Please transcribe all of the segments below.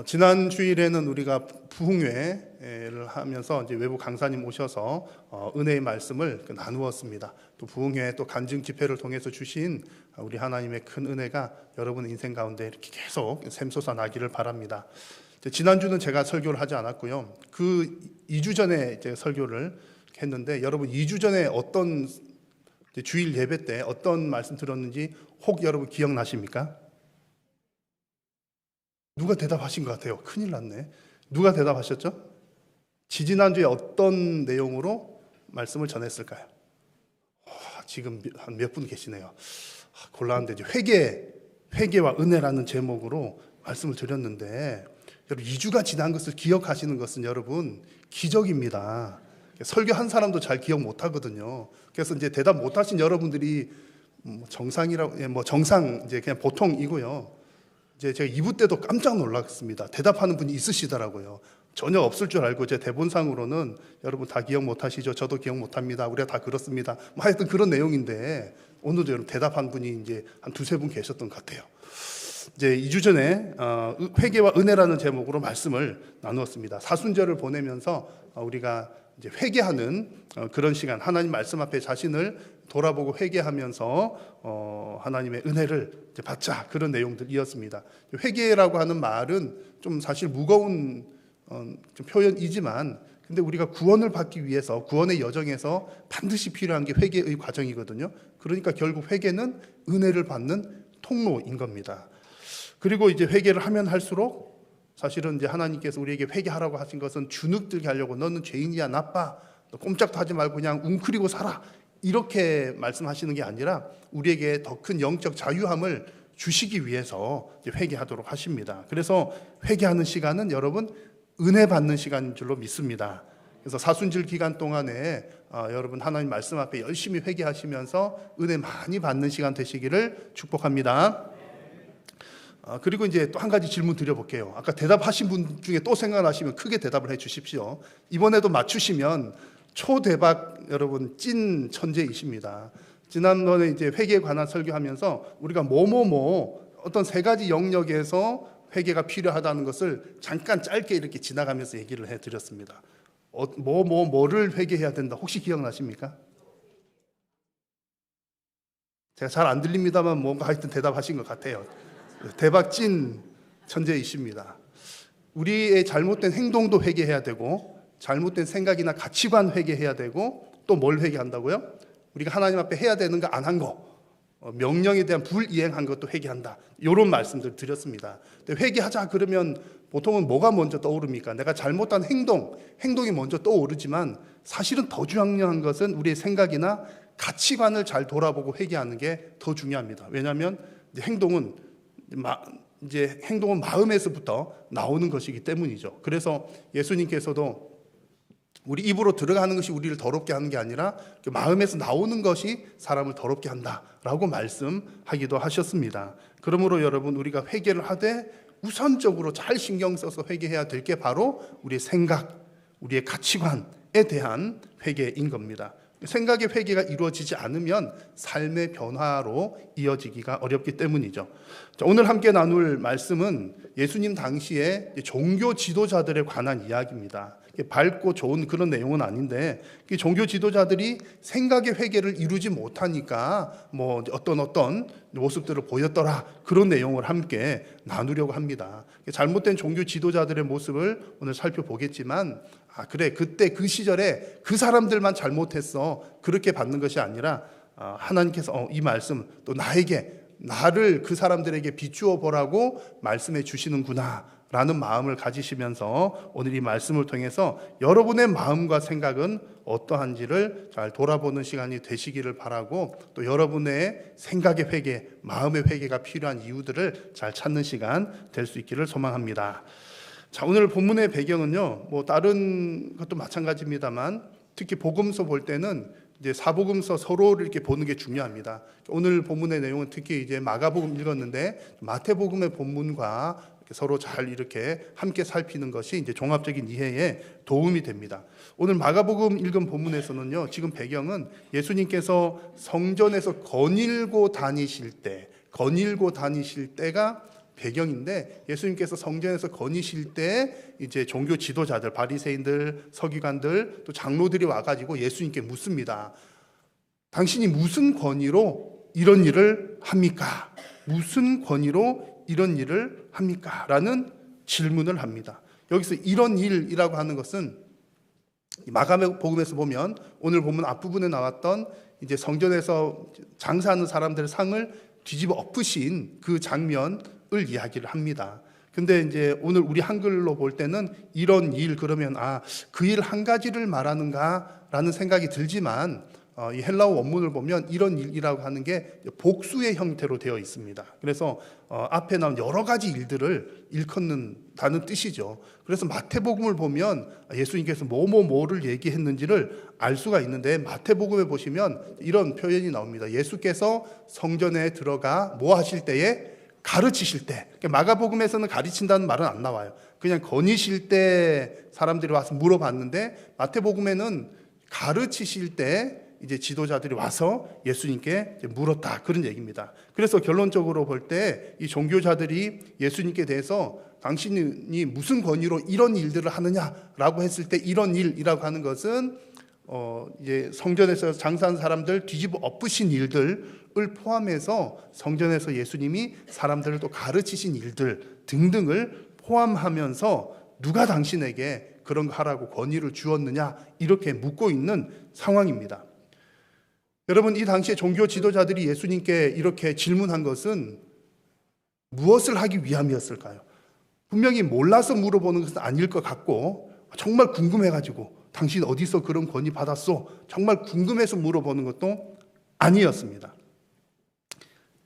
지난 주일에는 우리가 부흥회를 하면서 이제 외부 강사님 오셔서 은혜의 말씀을 나누었습니다. 또 부흥회 또 간증 집회를 통해서 주신 우리 하나님의 큰 은혜가 여러분 인생 가운데 이렇게 계속 샘솟아 나기를 바랍니다. 지난주는 제가 설교를 하지 않았고요. 그 2주 전에 이제 설교를 했는데 여러분 2주 전에 어떤 주일 예배 때 어떤 말씀 들었는지 혹 여러분 기억나십니까? 누가 대답하신 것 같아요. 큰일 났네. 누가 대답하셨죠? 지지난주에 어떤 내용으로 말씀을 전했을까요? 지금 한 몇 분 계시네요. 곤란한데 회개와 은혜라는 제목으로 말씀을 드렸는데 여러분 2주가 지난 것을 기억하시는 것은 여러분 기적입니다. 설교 한 사람도 잘 기억 못 하거든요. 그래서 이제 대답 못 하신 여러분들이 정상이라고 정상 이제 그냥 보통이고요. 이제 제가 2부 때도 깜짝 놀랐습니다. 대답하는 분이 있으시더라고요. 전혀 없을 줄 알고 제 대본상으로는 여러분 다 기억 못 하시죠? 저도 기억 못 합니다. 우리가 다 그렇습니다. 하여튼 그런 내용인데 오늘도 여러분 대답한 분이 이제 한 두세 분 계셨던 것 같아요. 이제 2주 전에 회개와 은혜라는 제목으로 말씀을 나누었습니다. 사순절을 보내면서 우리가 이제 회개하는 그런 시간, 하나님 말씀 앞에 자신을 돌아보고 회개하면서 하나님의 은혜를 이제 받자, 그런 내용들이었습니다. 회개라고 하는 말은 좀 사실 무거운 좀 표현이지만 근데 우리가 구원을 받기 위해서 구원의 여정에서 반드시 필요한 게 회개의 과정이거든요. 그러니까 결국 회개는 은혜를 받는 통로인 겁니다. 그리고 이제 회개를 하면 할수록 사실은 이제 하나님께서 우리에게 회개하라고 하신 것은 주눅들게 하려고 너는 죄인이야, 나빠, 너 꼼짝도 하지 말고 그냥 웅크리고 살아, 이렇게 말씀하시는 게 아니라 우리에게 더 큰 영적 자유함을 주시기 위해서 이제 회개하도록 하십니다. 그래서 회개하는 시간은 여러분 은혜 받는 시간인 줄로 믿습니다. 그래서 사순절 기간 동안에 여러분 하나님 말씀 앞에 열심히 회개하시면서 은혜 많이 받는 시간 되시기를 축복합니다. 그리고 이제 또 한 가지 질문 드려볼게요. 아까 대답하신 분 중에 또 생각나시면 크게 대답을 해 주십시오. 이번에도 맞추시면 초대박 여러분 찐 천재이십니다. 지난번에 이제 회개에 관한 설교하면서 우리가 어떤 세 가지 영역에서 회개가 필요하다는 것을 잠깐 짧게 이렇게 지나가면서 얘기를 해 드렸습니다. 뭐를 회개해야 된다 혹시 기억나십니까? 제가 잘 안 들립니다만 뭔가 하여튼 대답하신 것 같아요. 대박 찐 천재이십니다. 우리의 잘못된 행동도 회개해야 되고 잘못된 생각이나 가치관 회개해야 되고 또 뭘 회개한다고요? 우리가 하나님 앞에 해야 되는 거 안 한 거, 명령에 대한 불이행한 것도 회개한다. 이런 말씀들 드렸습니다. 근데 회개하자 그러면 보통은 뭐가 먼저 떠오릅니까? 내가 잘못한 행동이 먼저 떠오르지만 사실은 더 중요한 것은 우리의 생각이나 가치관을 잘 돌아보고 회개하는 게 더 중요합니다. 왜냐하면 행동은 마음에서부터 나오는 것이기 때문이죠. 그래서 예수님께서도 우리 입으로 들어가는 것이 우리를 더럽게 하는 게 아니라 마음에서 나오는 것이 사람을 더럽게 한다라고 말씀하기도 하셨습니다. 그러므로 여러분 우리가 회개를 하되 우선적으로 잘 신경 써서 회개해야 될 게 바로 우리의 생각, 우리의 가치관에 대한 회개인 겁니다. 생각의 회개가 이루어지지 않으면 삶의 변화로 이어지기가 어렵기 때문이죠. 자, 오늘 함께 나눌 말씀은 예수님 당시에 종교 지도자들에 관한 이야기입니다. 밝고 좋은 그런 내용은 아닌데 종교 지도자들이 생각의 회개를 이루지 못하니까 어떤 모습들을 보였더라, 그런 내용을 함께 나누려고 합니다. 잘못된 종교 지도자들의 모습을 오늘 살펴보겠지만 그래 그때 그 시절에 그 사람들만 잘못했어, 그렇게 받는 것이 아니라 하나님께서 이 말씀 또 나를 그 사람들에게 비추어 보라고 말씀해 주시는구나 라는 마음을 가지시면서 오늘 이 말씀을 통해서 여러분의 마음과 생각은 어떠한지를 잘 돌아보는 시간이 되시기를 바라고, 또 여러분의 생각의 회개, 마음의 회개가 필요한 이유들을 잘 찾는 시간 될 수 있기를 소망합니다. 자, 오늘 본문의 배경은요, 다른 것도 마찬가지입니다만 특히 복음서 볼 때는 이제 사복음서 서로를 이렇게 보는 게 중요합니다. 오늘 본문의 내용은 특히 이제 마가복음 읽었는데 마태복음의 본문과 서로 잘 이렇게 함께 살피는 것이 이제 종합적인 이해에 도움이 됩니다. 오늘 마가복음 읽은 본문에서는요, 지금 배경은 예수님께서 성전에서 거닐고 다니실 때가 배경인데, 예수님께서 성전에서 거니실 때 이제 종교 지도자들, 바리새인들, 서기관들, 또 장로들이 와가지고 예수님께 묻습니다. 당신이 무슨 권위로 이런 일을 합니까? 무슨 권위로 이런 일을 합니까? 라는 질문을 합니다. 여기서 이런 일이라고 하는 것은 마가복음에서 보면 오늘 본문 앞부분에 나왔던 이제 성전에서 장사하는 사람들의 상을 뒤집어 엎으신 그 장면을 이야기를 합니다. 근데 이제 오늘 우리 한글로 볼 때는 이런 일 그러면 그 일 한 가지를 말하는가라는 생각이 들지만 이 헬라어 원문을 보면 이런 일이라고 하는 게 복수의 형태로 되어 있습니다. 그래서 앞에 나온 여러 가지 일들을 일컫는다는 뜻이죠. 그래서 마태복음을 보면 예수님께서 뭐를 얘기했는지를 알 수가 있는데, 마태복음에 보시면 이런 표현이 나옵니다. 예수께서 성전에 들어가 뭐 하실 때에? 가르치실 때. 마가복음에서는 가르친다는 말은 안 나와요. 그냥 거니실 때 사람들이 와서 물어봤는데, 마태복음에는 가르치실 때 이제 지도자들이 와서 예수님께 물었다, 그런 얘기입니다. 그래서 결론적으로 볼 때 이 종교자들이 예수님께 대해서 당신이 무슨 권위로 이런 일들을 하느냐라고 했을 때, 이런 일이라고 하는 것은 이제 성전에서 장사한 사람들 뒤집어 엎으신 일들을 포함해서 성전에서 예수님이 사람들을 또 가르치신 일들 등등을 포함하면서 누가 당신에게 그런 거 하라고 권위를 주었느냐, 이렇게 묻고 있는 상황입니다. 여러분, 이 당시에 종교 지도자들이 예수님께 이렇게 질문한 것은 무엇을 하기 위함이었을까요? 분명히 몰라서 물어보는 것은 아닐 것 같고, 정말 궁금해가지고 당신 어디서 그런 권위 받았어? 정말 궁금해서 물어보는 것도 아니었습니다.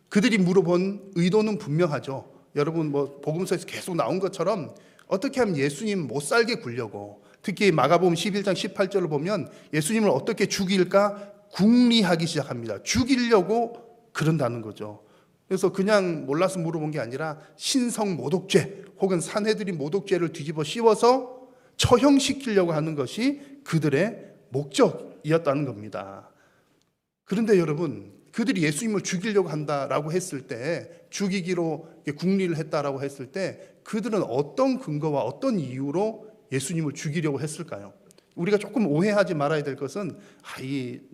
그들이 물어본 의도는 분명하죠. 여러분, 복음서에서 계속 나온 것처럼 어떻게 하면 예수님 못 살게 굴려고, 특히 마가복음 11장 18절을 보면 예수님을 어떻게 죽일까 궁리하기 시작합니다. 죽이려고 그런다는 거죠. 그래서 그냥 몰라서 물어본 게 아니라 신성 모독죄 혹은 산헤드린 모독죄를 뒤집어 씌워서 처형시키려고 하는 것이 그들의 목적이었다는 겁니다. 그런데 여러분, 그들이 예수님을 죽이려고 한다라고 했을 때, 죽이기로 궁리를 했다라고 했을 때, 그들은 어떤 근거와 어떤 이유로 예수님을 죽이려고 했을까요? 우리가 조금 오해하지 말아야 될 것은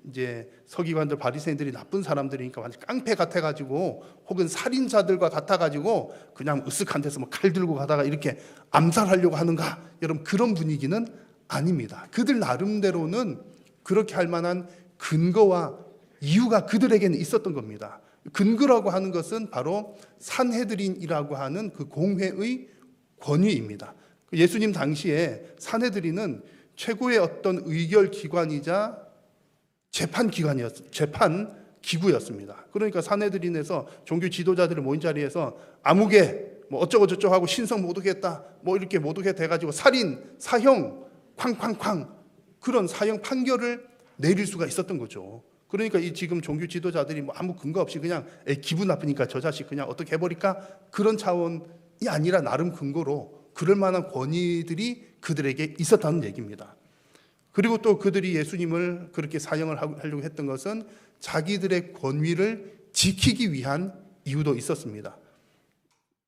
이제 서기관들, 바리새인들이 나쁜 사람들이니까 완전 깡패 같아가지고 혹은 살인자들과 같아가지고 그냥 으쓱한 데서 칼 들고 가다가 이렇게 암살하려고 하는가, 여러분, 그런 분위기는 아닙니다. 그들 나름대로는 그렇게 할 만한 근거와 이유가 그들에게는 있었던 겁니다. 근거라고 하는 것은 바로 산헤드린이라고 하는 그 공회의 권위입니다. 예수님 당시에 산헤드린은 최고의 어떤 의결 기관이자 재판 기구였습니다. 그러니까 산헤드린에서 종교 지도자들이 모인 자리에서 아무개 어쩌고 저쩌고 하고 신성 모독했다, 이렇게 모독해 돼가지고 살인, 사형, 쾅쾅쾅, 그런 사형 판결을 내릴 수가 있었던 거죠. 그러니까 이 지금 종교 지도자들이 아무 근거 없이 그냥 기분 나쁘니까 저 자식 그냥 어떻게 해버릴까, 그런 차원이 아니라 나름 근거로 그럴 만한 권위들이 그들에게 있었다는 얘기입니다. 그리고 또 그들이 예수님을 그렇게 사형을 하려고 했던 것은 자기들의 권위를 지키기 위한 이유도 있었습니다.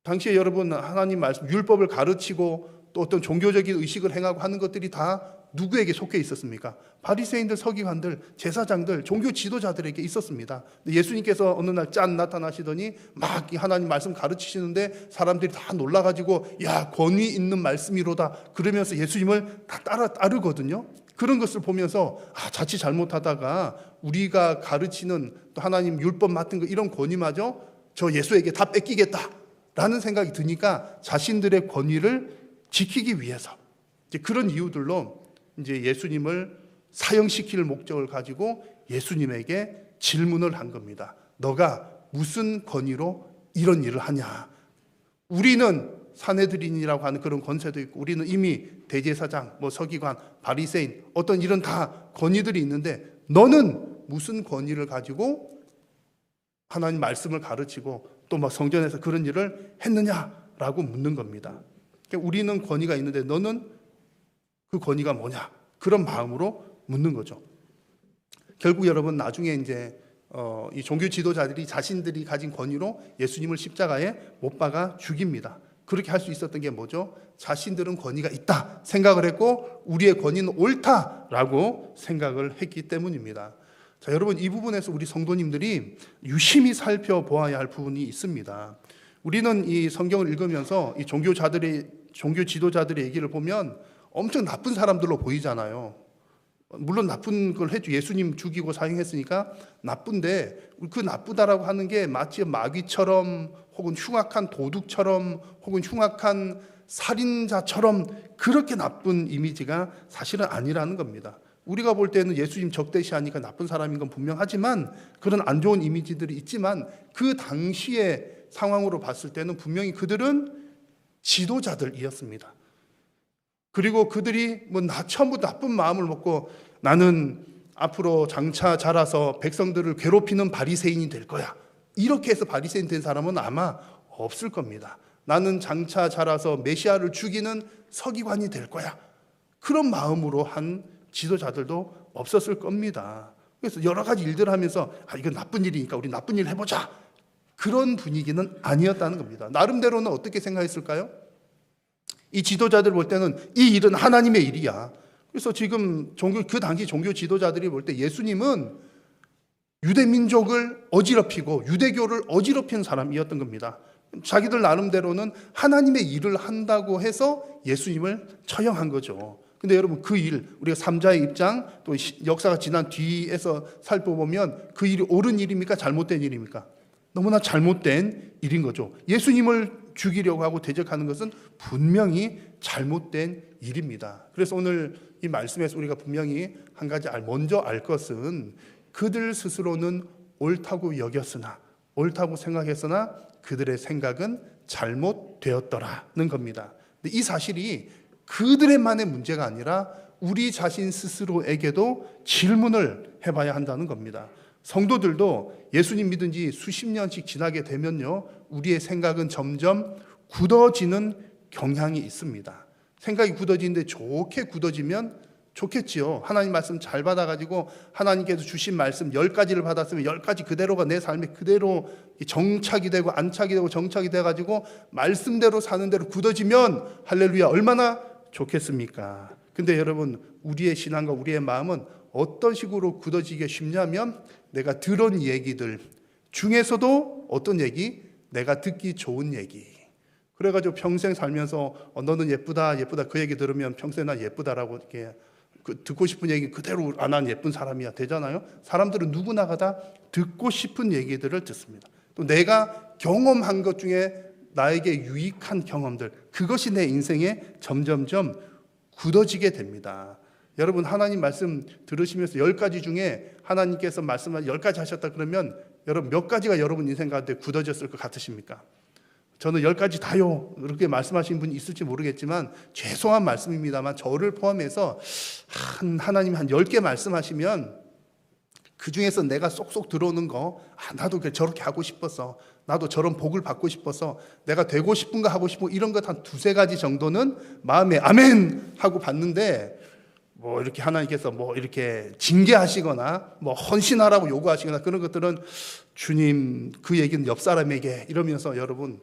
당시에 여러분, 하나님 말씀, 율법을 가르치고 또 어떤 종교적인 의식을 행하고 하는 것들이 다 누구에게 속해 있었습니까? 바리새인들, 서기관들, 제사장들, 종교 지도자들에게 있었습니다. 예수님께서 어느 날 짠 나타나시더니 막 하나님 말씀 가르치시는데 사람들이 다 놀라가지고 야, 권위 있는 말씀이로다 그러면서 예수님을 다 따르거든요. 그런 것을 보면서 자칫 잘못하다가 우리가 가르치는 또 하나님 율법 맡은 거 이런 권위마저 저 예수에게 다 뺏기겠다라는 생각이 드니까 자신들의 권위를 지키기 위해서 이제 그런 이유들로 이제 예수님을 사형시킬 목적을 가지고 예수님에게 질문을 한 겁니다. 너가 무슨 권위로 이런 일을 하냐? 우리는 산헤드린이라고 하는 그런 권세도 있고 우리는 이미 대제사장, 서기관, 바리새인 어떤 이런 다 권위들이 있는데 너는 무슨 권위를 가지고 하나님 말씀을 가르치고 또 성전에서 그런 일을 했느냐라고 묻는 겁니다. 그러니까 우리는 권위가 있는데 너는 그 권위가 뭐냐? 그런 마음으로 묻는 거죠. 결국 여러분, 나중에 이제 이 종교 지도자들이 자신들이 가진 권위로 예수님을 십자가에 못 박아 죽입니다. 그렇게 할 수 있었던 게 뭐죠? 자신들은 권위가 있다 생각을 했고 우리의 권위는 옳다라고 생각을 했기 때문입니다. 자, 여러분, 이 부분에서 우리 성도님들이 유심히 살펴보아야 할 부분이 있습니다. 우리는 이 성경을 읽으면서 이 종교 지도자들의 얘기를 보면 엄청 나쁜 사람들로 보이잖아요. 물론 나쁜 걸 해주 예수님 죽이고 사형했으니까 나쁜데 그 나쁘다라고 하는 게 마치 마귀처럼 혹은 흉악한 도둑처럼 혹은 흉악한 살인자처럼 그렇게 나쁜 이미지가 사실은 아니라는 겁니다. 우리가 볼 때는 예수님 적대시하니까 나쁜 사람인 건 분명하지만 그런 안 좋은 이미지들이 있지만 그 당시의 상황으로 봤을 때는 분명히 그들은 지도자들이었습니다. 그리고 그들이 처음부터 나쁜 마음을 먹고 나는 앞으로 장차 자라서 백성들을 괴롭히는 바리새인이 될 거야, 이렇게 해서 바리새인 된 사람은 아마 없을 겁니다. 나는 장차 자라서 메시아를 죽이는 서기관이 될 거야, 그런 마음으로 한 지도자들도 없었을 겁니다. 그래서 여러 가지 일들을 하면서 이건 나쁜 일이니까 우리 나쁜 일 해보자, 그런 분위기는 아니었다는 겁니다. 나름대로는 어떻게 생각했을까요? 이 지도자들 볼 때는 이 일은 하나님의 일이야. 그래서 지금 그 당시 종교 지도자들이 볼 때 예수님은 유대 민족을 어지럽히고 유대교를 어지럽힌 사람이었던 겁니다. 자기들 나름대로는 하나님의 일을 한다고 해서 예수님을 처형한 거죠. 근데 여러분, 그 일, 우리가 삼자의 입장 또 역사가 지난 뒤에서 살펴보면 그 일이 옳은 일입니까? 잘못된 일입니까? 너무나 잘못된 일인 거죠. 예수님을 죽이려고 하고 대적하는 것은 분명히 잘못된 일입니다. 그래서 오늘 이 말씀에서 우리가 분명히 한 가지 먼저 알 것은 그들 스스로는 옳다고 여겼으나, 옳다고 생각했으나 그들의 생각은 잘못되었더라는 겁니다. 근데 이 사실이 그들의만의 문제가 아니라 우리 자신 스스로에게도 질문을 해봐야 한다는 겁니다. 성도들도 예수님 믿은 지 수십 년씩 지나게 되면요, 우리의 생각은 점점 굳어지는 경향이 있습니다. 생각이 굳어지는데 좋게 굳어지면 좋겠지요. 하나님 말씀 잘 받아가지고 하나님께서 주신 말씀 10가지를 받았으면 10가지 그대로가 내 삶에 그대로 정착이 되고 안착이 되고 정착이 돼가지고 말씀대로 사는 대로 굳어지면 할렐루야, 얼마나 좋겠습니까? 근데 여러분, 우리의 신앙과 우리의 마음은 어떤 식으로 굳어지기 쉽냐면 내가 들은 얘기들 중에서도 어떤 얘기? 내가 듣기 좋은 얘기. 그래가지고 평생 살면서 너는 예쁘다 예쁘다 그 얘기 들으면 평생 나 예쁘다라고 이렇게 듣고 싶은 얘기 그대로 안 한 예쁜 사람이야 되잖아요. 사람들은 누구나가 다 듣고 싶은 얘기들을 듣습니다. 또 내가 경험한 것 중에 나에게 유익한 경험들, 그것이 내 인생에 점점점 굳어지게 됩니다. 여러분, 하나님 말씀 들으시면서 10가지 중에 하나님께서 말씀을 10가지 하셨다 그러면 여러분 몇 가지가 여러분 인생 가운데 굳어졌을 것 같으십니까? 저는 10가지 다요 그렇게 말씀하신 분이 있을지 모르겠지만 죄송한 말씀입니다만 저를 포함해서 하나님이 한 10개 말씀하시면 그 중에서 내가 쏙쏙 들어오는 거, 나도 저렇게 하고 싶어서, 나도 저런 복을 받고 싶어서, 내가 되고 싶은 거 하고 싶고 이런 것 한 2-3가지 정도는 마음에 아멘 하고 받는데, 이렇게 하나님께서 이렇게 징계하시거나 헌신하라고 요구하시거나 그런 것들은 주님 그 얘기는 옆 사람에게 이러면서 여러분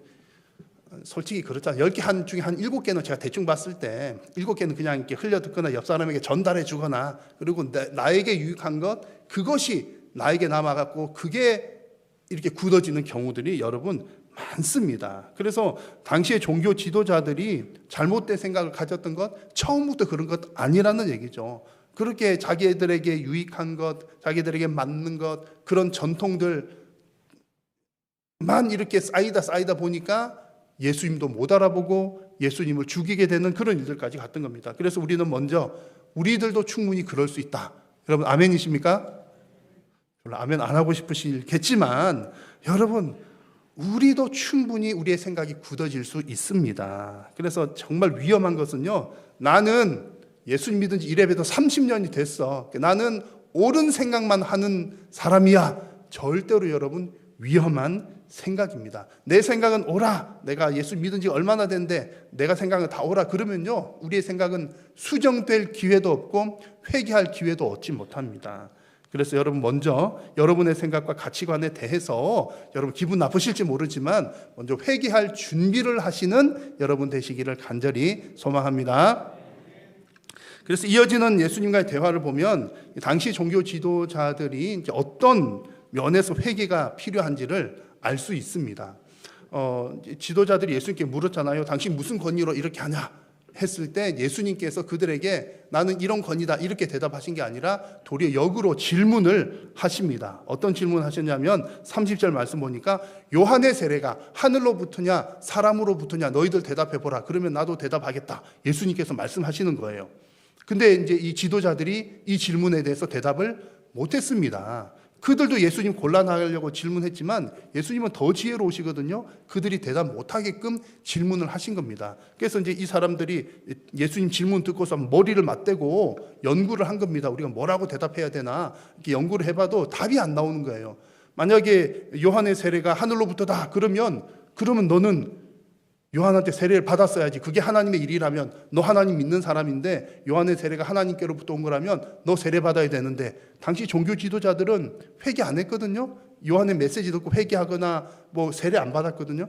솔직히 그렇잖아요. 10개 중에 한 7개는 제가 대충 봤을 때 7개는 그냥 이렇게 흘려 듣거나 옆 사람에게 전달해 주거나, 그리고 나에게 유익한 것, 그것이 나에게 남아갖고 그게 이렇게 굳어지는 경우들이 여러분 많습니다. 그래서 당시의 종교 지도자들이 잘못된 생각을 가졌던 것, 처음부터 그런 것 아니라는 얘기죠. 그렇게 자기들에게 유익한 것, 자기들에게 맞는 것, 그런 전통들만 이렇게 쌓이다 보니까 예수님도 못 알아보고 예수님을 죽이게 되는 그런 일들까지 갔던 겁니다. 그래서 우리는 먼저 우리들도 충분히 그럴 수 있다. 여러분 아멘이십니까? 별로 아멘 안 하고 싶으시겠지만 여러분, 우리도 충분히 우리의 생각이 굳어질 수 있습니다. 그래서 정말 위험한 것은요, 나는 예수님 믿은 지 이래봬도 30년이 됐어, 나는 옳은 생각만 하는 사람이야. 절대로 여러분 위험한 생각입니다. 내 생각은 옳아, 내가 예수 믿은 지 얼마나 됐는데 내가 생각은 다 옳아, 그러면요 우리의 생각은 수정될 기회도 없고 회개할 기회도 얻지 못합니다. 그래서 여러분 먼저 여러분의 생각과 가치관에 대해서 여러분 기분 나쁘실지 모르지만 먼저 회개할 준비를 하시는 여러분 되시기를 간절히 소망합니다. 그래서 이어지는 예수님과의 대화를 보면 당시 종교 지도자들이 이제 어떤 면에서 회개가 필요한지를 알 수 있습니다. 지도자들이 예수님께 물었잖아요. 당신 무슨 권위로 이렇게 하냐 했을 때 예수님께서 그들에게 나는 이런 권위다 이렇게 대답하신 게 아니라 도리어 역으로 질문을 하십니다. 어떤 질문을 하셨냐면 30절 말씀 보니까 요한의 세례가 하늘로부터냐 사람으로부터냐 너희들 대답해 보라. 그러면 나도 대답하겠다. 예수님께서 말씀하시는 거예요. 근데 이제 이 지도자들이 이 질문에 대해서 대답을 못했습니다. 그들도 예수님 곤란하려고 질문했지만 예수님은 더 지혜로우시거든요. 그들이 대답 못하게끔 질문을 하신 겁니다. 그래서 이제 이 사람들이 예수님 질문 듣고서 머리를 맞대고 연구를 한 겁니다. 우리가 뭐라고 대답해야 되나 이렇게 연구를 해봐도 답이 안 나오는 거예요. 만약에 요한의 세례가 하늘로부터다 그러면 너는 요한한테 세례를 받았어야지. 그게 하나님의 일이라면 너 하나님 믿는 사람인데 요한의 세례가 하나님께로부터 온 거라면 너 세례 받아야 되는데 당시 종교 지도자들은 회개 안 했거든요. 요한의 메시지 듣고 회개하거나 뭐 세례 안 받았거든요.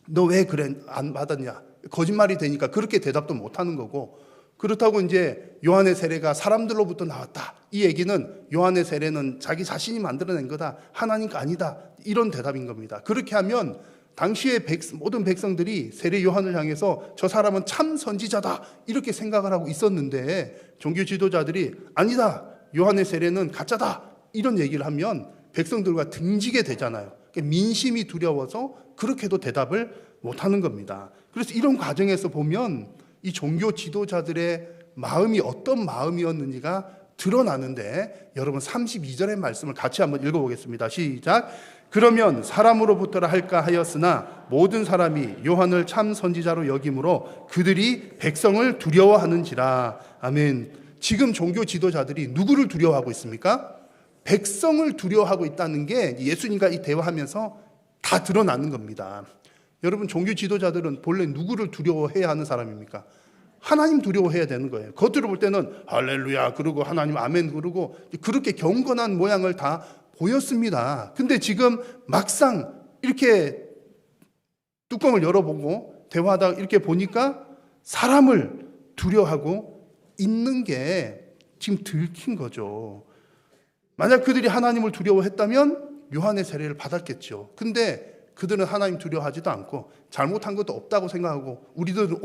너 왜 그래 안 받았냐? 거짓말이 되니까 그렇게 대답도 못 하는 거고 그렇다고 이제 요한의 세례가 사람들로부터 나왔다. 이 얘기는 요한의 세례는 자기 자신이 만들어낸 거다. 하나님가 아니다. 이런 대답인 겁니다. 그렇게 하면 당시의 모든 백성들이 세례 요한을 향해서 저 사람은 참 선지자다 이렇게 생각을 하고 있었는데 종교 지도자들이 아니다 요한의 세례는 가짜다 이런 얘기를 하면 백성들과 등지게 되잖아요. 그러니까 민심이 두려워서 그렇게도 대답을 못하는 겁니다. 그래서 이런 과정에서 보면 이 종교 지도자들의 마음이 어떤 마음이었는지가 드러나는데 여러분 32절의 말씀을 같이 한번 읽어보겠습니다. 시작. 그러면 사람으로부터라 할까 하였으나 모든 사람이 요한을 참 선지자로 여김으로 그들이 백성을 두려워하는지라. 아멘. 지금 종교 지도자들이 누구를 두려워하고 있습니까? 백성을 두려워하고 있다는 게 예수님과 이 대화하면서 다 드러나는 겁니다. 여러분 종교 지도자들은 본래 누구를 두려워해야 하는 사람입니까? 하나님 두려워해야 되는 거예요. 겉으로 볼 때는 할렐루야 그러고 하나님 아멘 그러고 그렇게 경건한 모양을 다 보였습니다. 근데 지금 막상 이렇게 뚜껑을 열어보고 대화하다가 이렇게 보니까 사람을 두려워하고 있는 게 지금 들킨 거죠. 만약 그들이 하나님을 두려워했다면 요한의 세례를 받았겠죠. 근데 그들은 하나님 두려워하지도 않고 잘못한 것도 없다고 생각하고 우리들은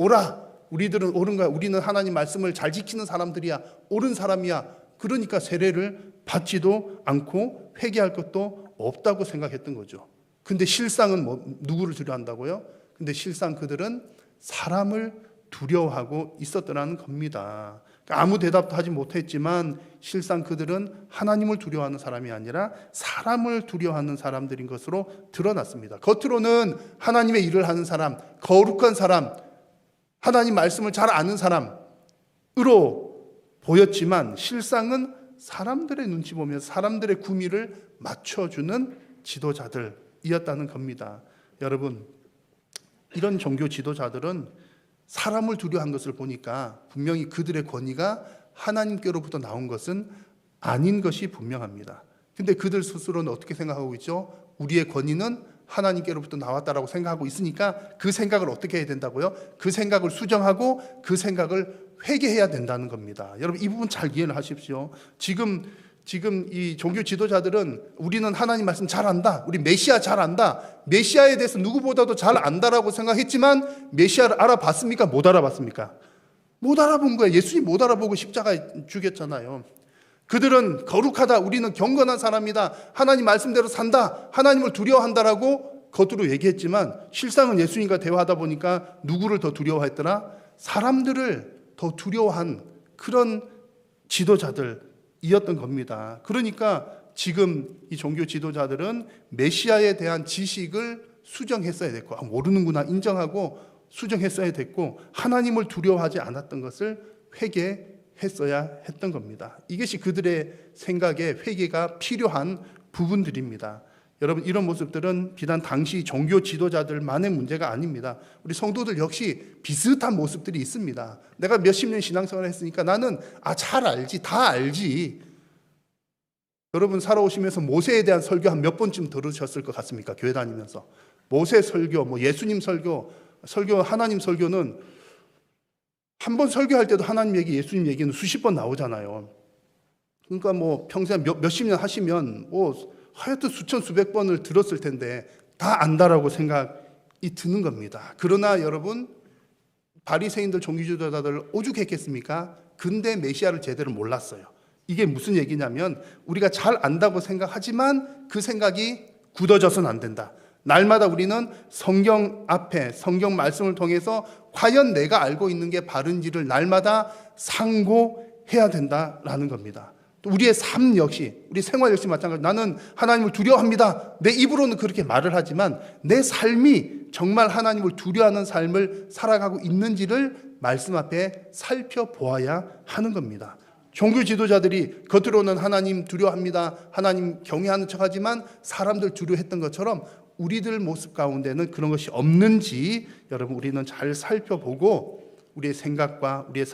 옳은 거야. 우리는 하나님 말씀을 잘 지키는 사람들이야. 옳은 사람이야. 그러니까 세례를 받지도 않고 회개할 것도 없다고 생각했던 거죠. 근데 실상은 누구를 두려워한다고요? 근데 실상 그들은 사람을 두려워하고 있었더라는 겁니다. 그러니까 아무 대답도 하지 못했지만 실상 그들은 하나님을 두려워하는 사람이 아니라 사람을 두려워하는 사람들인 것으로 드러났습니다. 겉으로는 하나님의 일을 하는 사람, 거룩한 사람, 하나님 말씀을 잘 아는 사람으로 보였지만 실상은 사람들의 눈치 보면서 사람들의 구미를 맞춰주는 지도자들이었다는 겁니다. 여러분, 이런 종교 지도자들은 사람을 두려워한 것을 보니까 분명히 그들의 권위가 하나님께로부터 나온 것은 아닌 것이 분명합니다. 근데 그들 스스로는 어떻게 생각하고 있죠? 우리의 권위는 하나님께로부터 나왔다라고 생각하고 있으니까 그 생각을 어떻게 해야 된다고요? 그 생각을 수정하고 그 생각을 회개해야 된다는 겁니다. 여러분 이 부분 잘 이해를 하십시오. 지금 이 종교 지도자들은 우리는 하나님 말씀 잘 안다. 우리 메시아 잘 안다. 메시아에 대해서 누구보다도 잘 안다라고 생각했지만 메시아를 알아봤습니까? 못 알아봤습니까? 못 알아본 거예요. 예수님 못 알아보고 십자가에 죽였잖아요. 그들은 거룩하다. 우리는 경건한 사람이다. 하나님 말씀대로 산다. 하나님을 두려워한다라고 겉으로 얘기했지만 실상은 예수님과 대화하다 보니까 누구를 더 두려워했더라? 사람들을 더 두려워한 그런 지도자들이었던 겁니다. 그러니까 지금 이 종교 지도자들은 메시아에 대한 지식을 수정했어야 됐고 모르는구나 인정하고 수정했어야 됐고 하나님을 두려워하지 않았던 것을 회개했어야 했던 겁니다. 이것이 그들의 생각에 회개가 필요한 부분들입니다. 여러분 이런 모습들은 비단 당시 종교 지도자들만의 문제가 아닙니다. 우리 성도들 역시 비슷한 모습들이 있습니다. 내가 몇십 년 신앙생활을 했으니까 나는 잘 알지, 다 알지. 여러분 살아오시면서 모세에 대한 설교 한 몇 번쯤 들으셨을 것 같습니까? 교회 다니면서 모세 설교, 뭐 예수님 설교, 하나님 설교는 한 번 설교할 때도 하나님 얘기, 예수님 얘기는 수십 번 나오잖아요. 그러니까 뭐 평생 몇십 년 하시면 뭐 하여튼 수천 수백 번을 들었을 텐데 다 안다라고 생각이 드는 겁니다. 그러나 여러분, 바리새인들, 종교지도자들 오죽했겠습니까? 근데 메시아를 제대로 몰랐어요. 이게 무슨 얘기냐면 우리가 잘 안다고 생각하지만 그 생각이 굳어져서는 안 된다. 날마다 우리는 성경 앞에, 성경 말씀을 통해서 과연 내가 알고 있는 게 바른지를 날마다 상고해야 된다라는 겁니다. 또 우리의 삶 역시, 우리 생활 역시 마찬가지로 나는 하나님을 두려워합니다. 내 입으로는 그렇게 말을 하지만 내 삶이 정말 하나님을 두려워하는 삶을 살아가고 있는지를 말씀 앞에 살펴보아야 하는 겁니다. 종교 지도자들이 겉으로는 하나님 두려워합니다, 하나님 경외하는 척하지만 사람들 두려워했던 것처럼 우리들 모습 가운데는 그런 것이 없는지 여러분 우리는 잘 살펴보고 우리의 생각과 우리의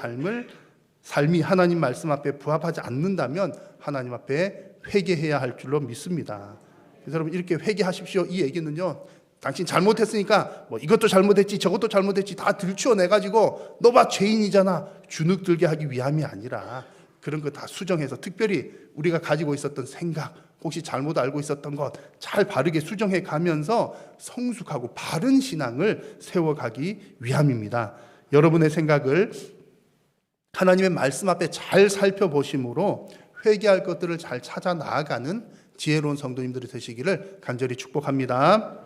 삶이 하나님 말씀 앞에 부합하지 않는다면 하나님 앞에 회개해야 할 줄로 믿습니다. 그래서 여러분 이렇게 회개하십시오. 이 얘기는요, 당신 잘못했으니까 뭐 이것도 잘못했지 저것도 잘못했지 다 들추어내가지고 너 봐 죄인이잖아 주눅들게 하기 위함이 아니라 그런 거 다 수정해서 특별히 우리가 가지고 있었던 생각, 혹시 잘못 알고 있었던 것 잘 바르게 수정해 가면서 성숙하고 바른 신앙을 세워가기 위함입니다. 여러분의 생각을 하나님의 말씀 앞에 잘 살펴보심으로 회개할 것들을 잘 찾아 나아가는 지혜로운 성도님들이 되시기를 간절히 축복합니다.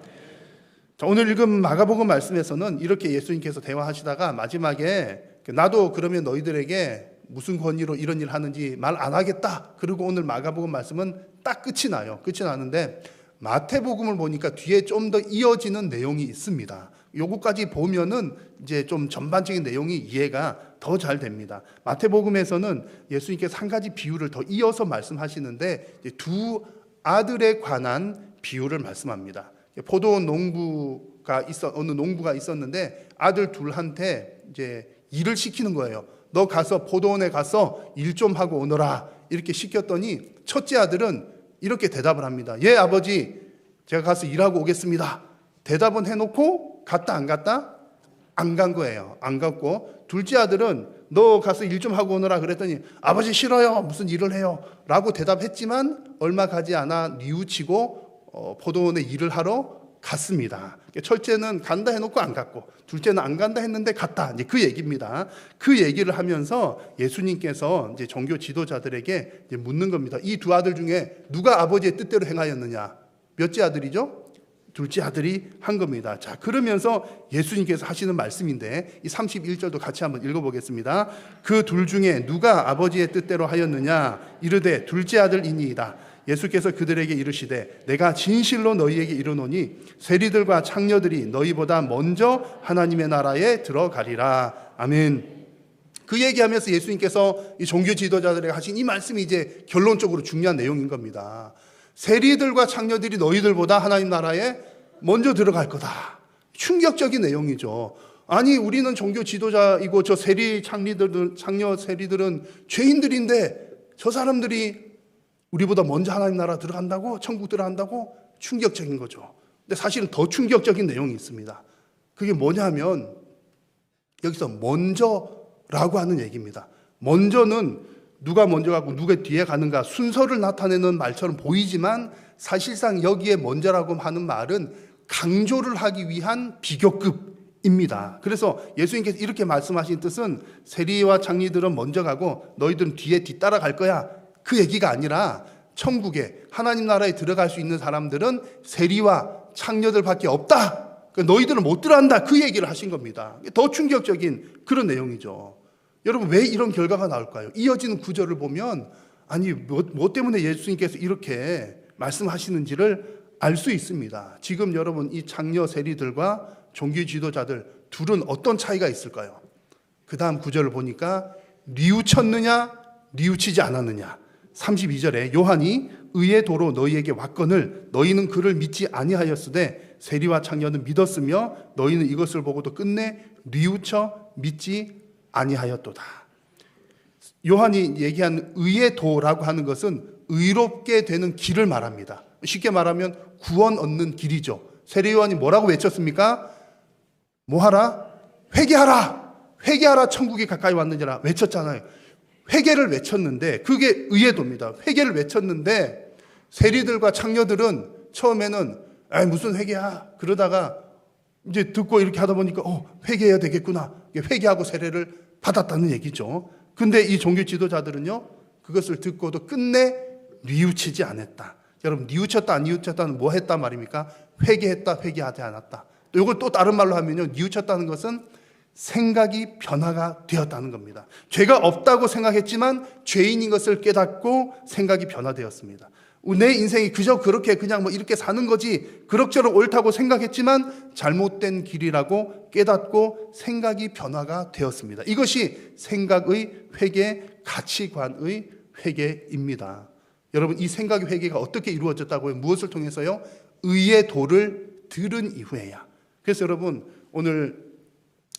자, 오늘 읽은 마가복음 말씀에서는 이렇게 예수님께서 대화하시다가 마지막에 나도 그러면 너희들에게 무슨 권위로 이런 일 하는지 말 안 하겠다. 그리고 오늘 마가복음 말씀은 딱 끝이 나요. 끝이 나는데 마태복음을 보니까 뒤에 좀 더 이어지는 내용이 있습니다. 요거까지 보면은 이제 좀 전반적인 내용이 이해가 더 잘 됩니다. 마태복음에서는 예수님께서 한 가지 비유를 더 이어서 말씀하시는데 두 아들에 관한 비유를 말씀합니다. 포도원 어느 농부가 있었는데 아들 둘한테 이제 일을 시키는 거예요. 너 가서 포도원에 가서 일 좀 하고 오너라 이렇게 시켰더니 첫째 아들은 이렇게 대답을 합니다. 예 아버지 제가 가서 일하고 오겠습니다. 대답은 해놓고 갔다 안 갔다? 안 간 거예요. 안 갔고 둘째 아들은 너 가서 일 좀 하고 오너라 그랬더니 아버지 싫어요. 무슨 일을 해요. 라고 대답했지만 얼마 가지 않아 뉘우치고 포도원에 일을 하러 갔습니다. 첫째는 간다 해놓고 안 갔고 둘째는 안 간다 했는데 갔다. 이제 그 얘기입니다. 그 얘기를 하면서 예수님께서 이제 종교 지도자들에게 이제 묻는 겁니다. 이 두 아들 중에 누가 아버지의 뜻대로 행하였느냐? 몇째 아들이죠? 둘째 아들이 한 겁니다. 자, 그러면서 예수님께서 하시는 말씀인데 이 31절도 같이 한번 읽어보겠습니다. 그 둘 중에 누가 아버지의 뜻대로 하였느냐? 이르되 둘째 아들이니이다. 예수께서 그들에게 이르시되 내가 진실로 너희에게 이르노니 세리들과 창녀들이 너희보다 먼저 하나님의 나라에 들어가리라. 아멘. 그 얘기하면서 예수님께서 이 종교 지도자들에게 하신 이 말씀이 이제 결론적으로 중요한 내용인 겁니다. 세리들과 창녀들이 너희들보다 하나님 나라에 먼저 들어갈 거다. 충격적인 내용이죠. 아니 우리는 종교 지도자이고 저 창녀 세리들은 죄인들인데 저 사람들이 우리보다 먼저 하나님 나라 들어간다고? 천국 들어간다고? 충격적인 거죠. 근데 사실은 더 충격적인 내용이 있습니다. 그게 뭐냐면 여기서 먼저라고 하는 얘기입니다. 먼저는 누가 먼저 가고 누가 뒤에 가는가 순서를 나타내는 말처럼 보이지만 사실상 여기에 먼저라고 하는 말은 강조를 하기 위한 비교급입니다. 그래서 예수님께서 이렇게 말씀하신 뜻은 세리와 창리들은 먼저 가고 너희들은 뒤에 뒤따라 갈 거야. 그 얘기가 아니라 천국에 하나님 나라에 들어갈 수 있는 사람들은 세리와 창녀들밖에 없다. 너희들은 못 들어간다. 그 얘기를 하신 겁니다. 더 충격적인 그런 내용이죠. 여러분 왜 이런 결과가 나올까요? 이어지는 구절을 보면 아니 뭐 때문에 예수님께서 이렇게 말씀하시는지를 알 수 있습니다. 지금 여러분 이 창녀 세리들과 종교 지도자들 둘은 어떤 차이가 있을까요? 그 다음 구절을 보니까 뉘우쳤느냐 뉘우치지 않았느냐. 32절에 요한이 의의 도로 너희에게 왔거늘 너희는 그를 믿지 아니하였으되 세리와 창녀는 믿었으며 너희는 이것을 보고도 끝내 뉘우쳐 믿지 아니하였도다. 요한이 얘기한 의의 도라고 하는 것은 의롭게 되는 길을 말합니다. 쉽게 말하면 구원 얻는 길이죠. 세례요한이 뭐라고 외쳤습니까? 뭐하라? 회개하라! 회개하라! 천국이 가까이 왔느니라 외쳤잖아요. 회개를 외쳤는데 그게 의의 도입니다. 회개를 외쳤는데 세리들과 창녀들은 처음에는 무슨 회개야? 그러다가 이제 듣고 이렇게 하다 보니까 회개해야 되겠구나. 회개하고 세례를 받았다는 얘기죠. 근데 이 종교 지도자들은요, 그것을 듣고도 끝내 뉘우치지 않았다. 여러분, 뉘우쳤다 안 뉘우쳤다는 뭐 했단 말입니까? 회개했다, 회개하지 않았다. 또 이걸 또 다른 말로 하면요, 뉘우쳤다는 것은 생각이 변화가 되었다는 겁니다. 죄가 없다고 생각했지만 죄인인 것을 깨닫고 생각이 변화되었습니다. 내 인생이 그저 그렇게 그냥 뭐 이렇게 사는 거지, 그럭저럭 옳다고 생각했지만 잘못된 길이라고 깨닫고 생각이 변화가 되었습니다. 이것이 생각의 회개, 가치관의 회개입니다. 여러분, 이 생각의 회개가 어떻게 이루어졌다고요? 무엇을 통해서요? 의의 도를 들은 이후에야. 그래서 여러분, 오늘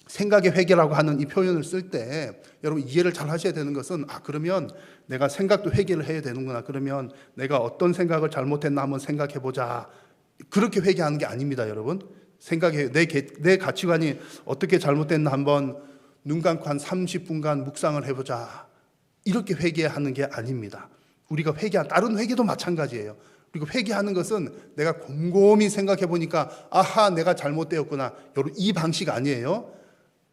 생각의 회개라고 하는 이 표현을 쓸 때 여러분 이해를 잘 하셔야 되는 것은, 그러면 내가 생각도 회개를 해야 되는구나. 그러면 내가 어떤 생각을 잘못했나 한번 생각해 보자. 그렇게 회개하는 게 아닙니다, 여러분. 생각해, 내 가치관이 어떻게 잘못됐나 한번 눈 감고 한 30분간 묵상을 해보자. 이렇게 회개하는 게 아닙니다. 우리가 다른 회개도 마찬가지예요. 그리고 회개하는 것은 내가 곰곰이 생각해 보니까 아하, 내가 잘못되었구나. 여러분, 이 방식 아니에요.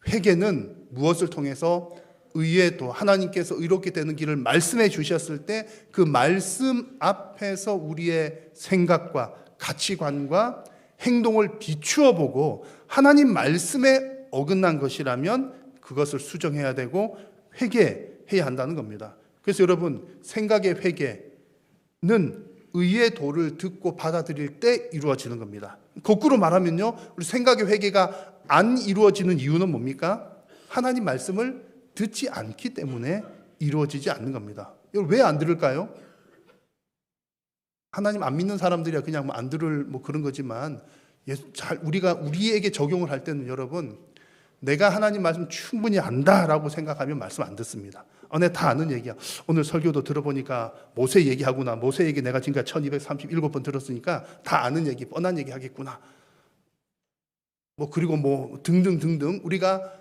회개는 무엇을 통해서? 의의 도, 하나님께서 의롭게 되는 길을 말씀해 주셨을 때 그 말씀 앞에서 우리의 생각과 가치관과 행동을 비추어 보고 하나님 말씀에 어긋난 것이라면 그것을 수정해야 되고 회개해야 한다는 겁니다. 그래서 여러분, 생각의 회개는 의의 도를 듣고 받아들일 때 이루어지는 겁니다. 거꾸로 말하면요, 우리 생각의 회개가 안 이루어지는 이유는 뭡니까? 하나님 말씀을 듣지 않기 때문에 이루어지지 않는 겁니다. 왜 안 들을까요? 하나님 안 믿는 사람들이야 그냥 안 들을 그런 거지만, 우리가 우리에게 적용을 할 때는 여러분, 내가 하나님 말씀 충분히 안다라고 생각하면 말씀 안 듣습니다. 내가 다 아는 얘기야. 오늘 설교도 들어보니까 모세 얘기하구나. 모세 얘기 내가 지금까지 1237번 들었으니까 다 아는 얘기, 뻔한 얘기 하겠구나. 그리고 등등등등 우리가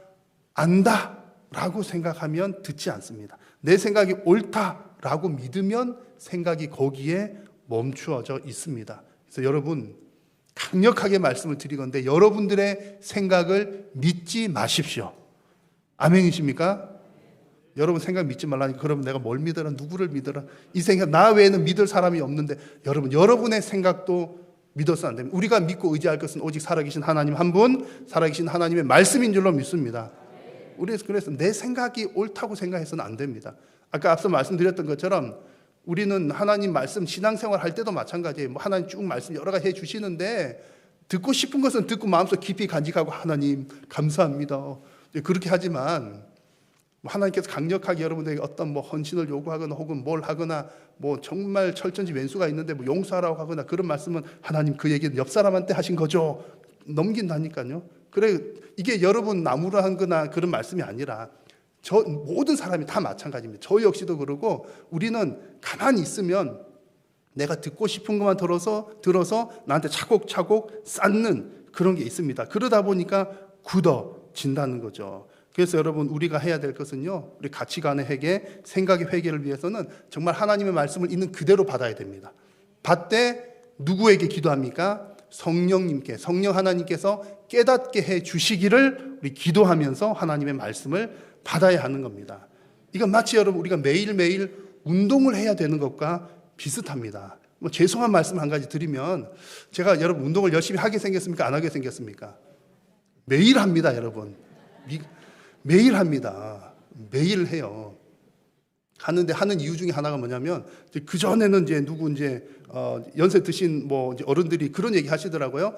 안다라고 생각하면 듣지 않습니다. 내 생각이 옳다라고 믿으면 생각이 거기에 멈추어져 있습니다. 그래서 여러분, 강력하게 말씀을 드리건대 여러분들의 생각을 믿지 마십시오. 아멘이십니까? 여러분 생각 믿지 말라니까 그러면 내가 뭘 믿어라, 누구를 믿어라, 이 생각 나 외에는 믿을 사람이 없는데, 여러분의 생각도 믿어서는 안 됩니다. 우리가 믿고 의지할 것은 오직 살아계신 하나님 한 분, 살아계신 하나님의 말씀인 줄로 믿습니다. 그래서 내 생각이 옳다고 생각해서는 안 됩니다. 아까 앞서 말씀드렸던 것처럼 우리는 하나님 말씀 신앙생활 할 때도 마찬가지예요. 하나님 쭉 말씀 여러 가지 해주시는데 듣고 싶은 것은 듣고 마음속 깊이 간직하고 하나님 감사합니다. 그렇게 하지만 하나님께서 강력하게 여러분들에게 어떤 헌신을 요구하거나 혹은 뭘 하거나 정말 철천지 왼수가 있는데 용서하라고 하거나 그런 말씀은 하나님 그 얘기는 옆 사람한테 하신 거죠. 넘긴다니까요. 그래, 이게 여러분 나무라 한 거나 그런 말씀이 아니라 모든 사람이 다 마찬가지입니다. 저 역시도 그러고 우리는 가만히 있으면 내가 듣고 싶은 것만 들어서 나한테 차곡차곡 쌓는 그런 게 있습니다. 그러다 보니까 굳어진다는 거죠. 그래서 여러분, 우리가 해야 될 것은요, 우리 가치관의 회개, 생각의 회개를 위해서는 정말 하나님의 말씀을 있는 그대로 받아야 됩니다. 받되 누구에게 기도합니까? 성령 하나님께서 깨닫게 해 주시기를 우리 기도하면서 하나님의 말씀을 받아야 하는 겁니다. 이건 마치 여러분 우리가 매일매일 운동을 해야 되는 것과 비슷합니다. 죄송한 말씀 한 가지 드리면, 제가 여러분 운동을 열심히 하게 생겼습니까? 안 하게 생겼습니까? 매일 합니다, 여러분. 매일 합니다. 매일 해요. 하는 이유 중에 하나가 뭐냐면, 그 전에는 연세 드신 어른들이 그런 얘기 하시더라고요.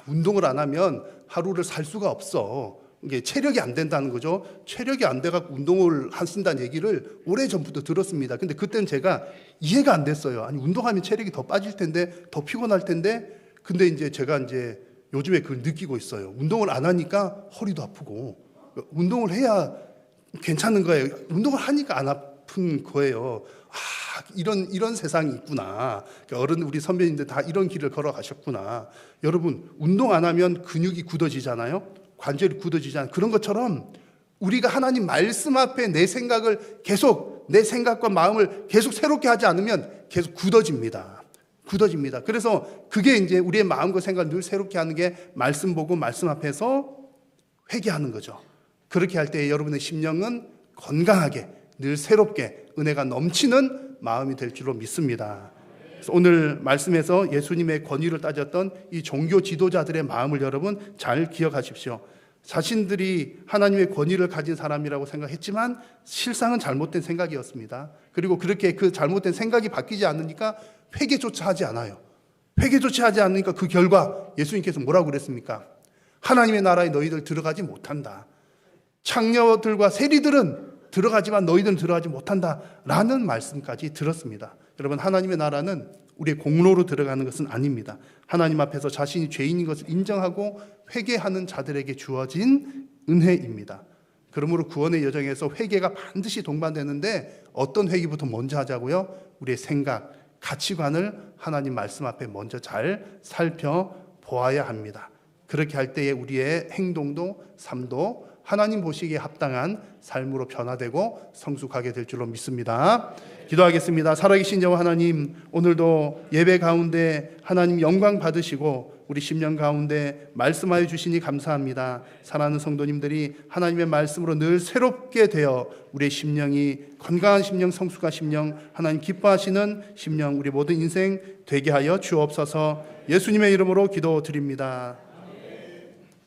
운동을 안 하면 하루를 살 수가 없어. 이게 체력이 안 된다는 거죠. 체력이 안 돼갖고 운동을 하신다는 얘기를 오래전부터 들었습니다. 근데 그때는 제가 이해가 안 됐어요. 아니, 운동하면 체력이 더 빠질 텐데, 더 피곤할 텐데. 근데 제가 요즘에 그걸 느끼고 있어요. 운동을 안 하니까 허리도 아프고, 운동을 해야 괜찮은 거예요. 운동을 하니까 안 아픈 거예요. 이런 세상이 있구나. 어른 우리 선배님들 다 이런 길을 걸어가셨구나. 여러분, 운동 안 하면 근육이 굳어지잖아요. 관절이 굳어지잖아요. 그런 것처럼 우리가 하나님 말씀 앞에 내 생각과 마음을 계속 새롭게 하지 않으면 계속 굳어집니다. 그래서 그게 이제 우리의 마음과 생각을 늘 새롭게 하는 게 말씀 보고 말씀 앞에서 회개하는 거죠. 그렇게 할 때 여러분의 심령은 건강하게 늘 새롭게 은혜가 넘치는 마음이 될 줄로 믿습니다. 그래서 오늘 말씀에서 예수님의 권위를 따졌던 이 종교 지도자들의 마음을 여러분 잘 기억하십시오. 자신들이 하나님의 권위를 가진 사람이라고 생각했지만 실상은 잘못된 생각이었습니다. 그리고 그렇게 그 잘못된 생각이 바뀌지 않으니까 회개조차 하지 않아요. 회개조차 하지 않으니까 그 결과 예수님께서 뭐라고 그랬습니까? 하나님의 나라에 너희들 들어가지 못한다. 창녀들과 세리들은 들어가지만 너희들은 들어가지 못한다 라는 말씀까지 들었습니다. 여러분, 하나님의 나라는 우리의 공로로 들어가는 것은 아닙니다. 하나님 앞에서 자신이 죄인인 것을 인정하고 회개하는 자들에게 주어진 은혜입니다. 그러므로 구원의 여정에서 회개가 반드시 동반되는데 어떤 회개부터 먼저 하자고요? 우리의 생각, 가치관을 하나님 말씀 앞에 먼저 잘 살펴보아야 합니다. 그렇게 할 때에 우리의 행동도 삶도 하나님 보시기에 합당한 삶으로 변화되고 성숙하게 될 줄로 믿습니다. 기도하겠습니다. 살아계신 여호와 하나님, 오늘도 예배 가운데 하나님 영광 받으시고 우리 심령 가운데 말씀하여 주시니 감사합니다. 사랑하는 성도님들이 하나님의 말씀으로 늘 새롭게 되어 우리의 심령이 건강한 심령, 성숙한 심령, 하나님 기뻐하시는 심령, 우리 모든 인생 되게 하여 주옵소서. 예수님의 이름으로 기도드립니다.